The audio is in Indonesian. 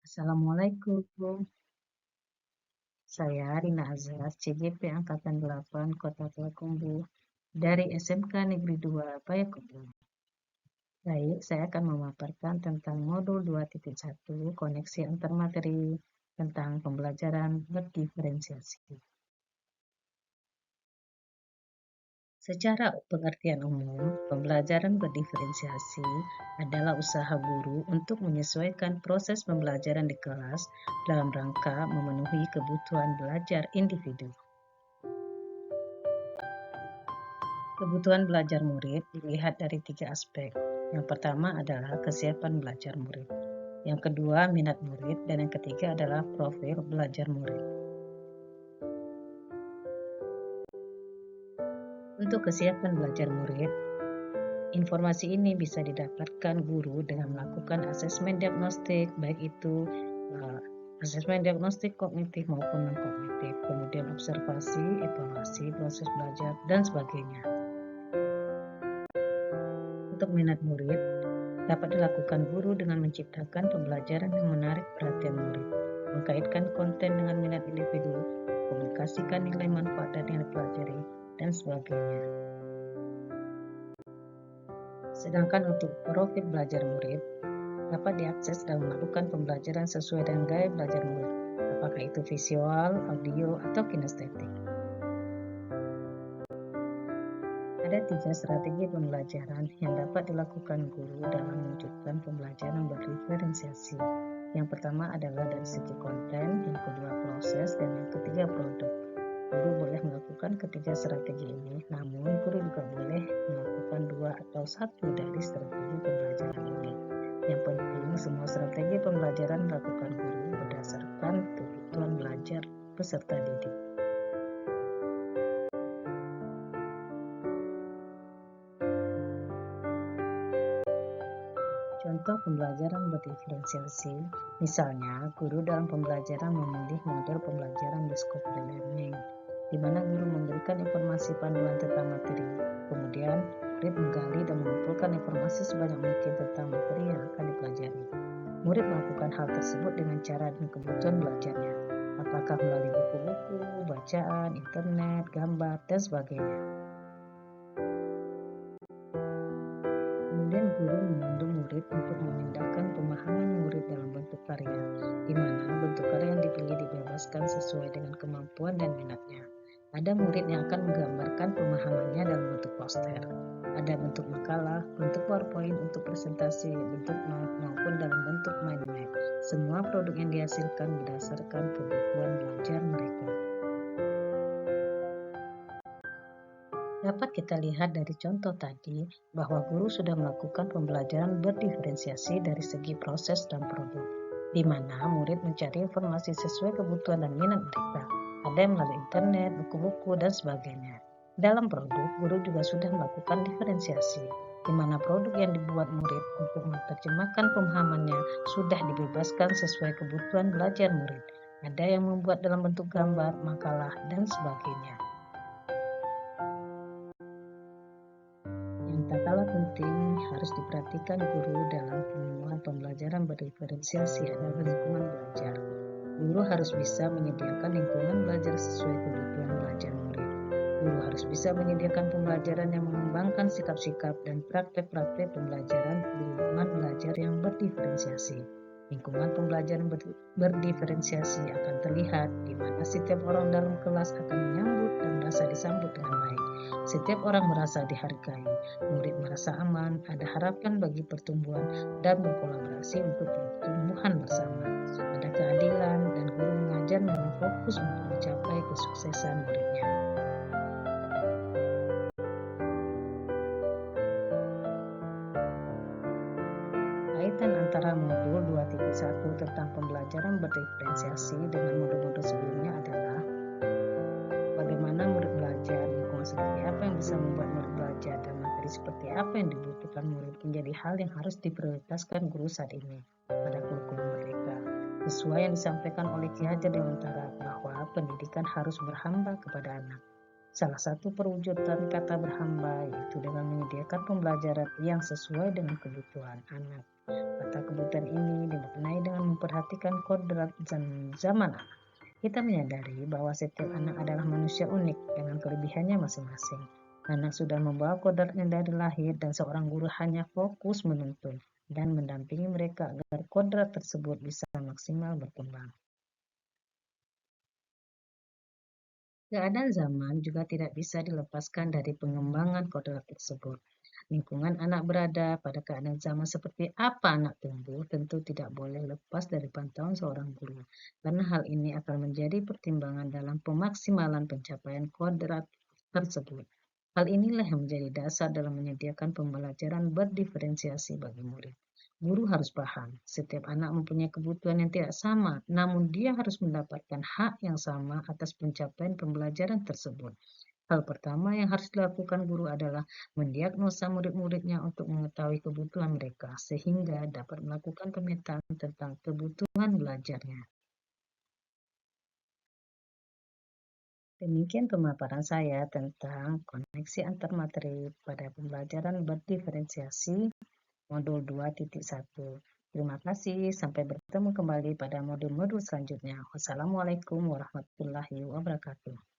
Assalamualaikum, saya Rina Azhar, CGP Angkatan 8 Kota Payakumbuh dari SMK Negeri 2 Payakumbuh. Baik, saya akan memaparkan tentang modul 2.1 koneksi antar materi tentang pembelajaran berdiferensiasi. Secara pengertian umum, pembelajaran berdiferensiasi adalah usaha guru untuk menyesuaikan proses pembelajaran di kelas dalam rangka memenuhi kebutuhan belajar individu. Kebutuhan belajar murid dilihat dari 3 aspek. Yang pertama adalah kesiapan belajar murid. Yang kedua, minat murid. Dan yang ketiga adalah profil belajar murid. Untuk kesiapan belajar murid, informasi ini bisa didapatkan guru dengan melakukan asesmen diagnostik, baik itu asesmen diagnostik kognitif maupun non-kognitif, kemudian observasi, evaluasi, proses belajar, dan sebagainya. Untuk minat murid, dapat dilakukan guru dengan menciptakan pembelajaran yang menarik perhatian murid, mengkaitkan konten dengan minat individu, komunikasikan nilai manfaat dan yang dipelajari, dan sebagainya. Sedangkan untuk profil belajar murid, dapat diakses dan melakukan pembelajaran sesuai dengan gaya belajar murid, apakah itu visual, audio, atau kinestetik. Ada 3 strategi pembelajaran yang dapat dilakukan guru dalam mewujudkan pembelajaran berdiferensiasi. Yang pertama adalah dari segi konten, yang kedua proses, dan yang ketiga produk. Guru boleh melakukan ketiga strategi ini, namun guru juga boleh melakukan 2 atau 1 dari strategi pembelajaran ini. Yang penting, semua strategi pembelajaran dilakukan guru berdasarkan kebutuhan belajar peserta didik. Contoh pembelajaran berdiferensiasi, misalnya guru dalam pembelajaran memilih model pembelajaran discovery learning, di mana guru memberikan informasi panduan tentang materi, kemudian murid menggali dan mengumpulkan informasi sebanyak mungkin tentang materi yang akan dipelajari. Murid melakukan hal tersebut dengan cara dan kebutuhan belajarnya, apakah melalui buku-buku, bacaan, internet, gambar, dan sebagainya. Kemudian guru memandu murid untuk memindahkan pemahaman murid dalam bentuk karya, di mana bentuk karya yang dipilih dibebaskan sesuai dengan kemampuan dan minatnya. Ada murid yang akan menggambarkan pemahamannya dalam bentuk poster, ada bentuk makalah, bentuk PowerPoint untuk presentasi, bentuk maupun dalam bentuk mind map. Semua produk yang dihasilkan berdasarkan kebutuhan belajar mereka. Dapat kita lihat dari contoh tadi bahwa guru sudah melakukan pembelajaran berdiferensiasi dari segi proses dan produk, di mana murid mencari informasi sesuai kebutuhan dan minat mereka. Ada yang melalui internet, buku-buku, dan sebagainya. Dalam produk, guru juga sudah melakukan diferensiasi, di mana produk yang dibuat murid untuk menerjemahkan pemahamannya sudah dibebaskan sesuai kebutuhan belajar murid. Ada yang membuat dalam bentuk gambar, makalah, dan sebagainya. Yang tak kalah penting harus diperhatikan guru dalam pemenuhan pembelajaran berdiferensiasi adalah lingkungan belajar. Guru harus bisa menyediakan lingkungan belajar sesuai kebutuhan belajar murid. Guru harus bisa menyediakan pembelajaran yang mengembangkan sikap-sikap dan praktek-praktek pembelajaran di lingkungan belajar yang berdiferensiasi. Lingkungan pembelajaran berdiferensiasi akan terlihat di mana setiap orang dalam kelas akan menyambut dan merasa disambut dengan baik. Setiap orang merasa dihargai, murid merasa aman, ada harapan bagi pertumbuhan dan berkolaborasi untuk pertumbuhan bersama. Ada keadilan dan guru mengajar memang fokus untuk mencapai kesuksesan muridnya. Kaitan antara modul 2.1 tentang pembelajaran berdiferensiasi dengan modul-modul sebelumnya adalah bagaimana murid belajar, lingkungan seperti apa yang bisa membuat murid belajar, dan materi seperti apa yang dibutuhkan murid menjadi hal yang harus diprioritaskan guru saat ini pada kurikulum mereka. Sesuai yang disampaikan oleh Ki Hajar Dewantara bahwa pendidikan harus berhamba kepada anak. Salah satu perwujudan kata berhamba yaitu dengan menyediakan pembelajaran yang sesuai dengan kebutuhan anak. Kata kebutuhan ini dimaknai dengan memperhatikan kodrat dan zaman anak. Kita menyadari bahwa setiap anak adalah manusia unik dengan kelebihannya masing-masing. Anak sudah membawa kodratnya dari lahir dan seorang guru hanya fokus menuntun dan mendampingi mereka agar kodrat tersebut bisa maksimal berkembang. Keadaan zaman juga tidak bisa dilepaskan dari pengembangan kodrat tersebut. Lingkungan anak berada pada keadaan zaman seperti apa anak tumbuh tentu tidak boleh lepas dari pantauan seorang guru, karena hal ini akan menjadi pertimbangan dalam pemaksimalan pencapaian kodrat tersebut. Hal inilah yang menjadi dasar dalam menyediakan pembelajaran berdiferensiasi bagi murid. Guru harus paham, setiap anak mempunyai kebutuhan yang tidak sama, namun dia harus mendapatkan hak yang sama atas pencapaian pembelajaran tersebut. Hal pertama yang harus dilakukan guru adalah mendiagnosa murid-muridnya untuk mengetahui kebutuhan mereka, sehingga dapat melakukan pemetaan tentang kebutuhan belajarnya. Demikian pemaparan saya tentang koneksi antar materi pada pembelajaran berdiferensiasi modul 2.1. Terima kasih, sampai bertemu kembali pada modul-modul selanjutnya. Wassalamualaikum warahmatullahi wabarakatuh.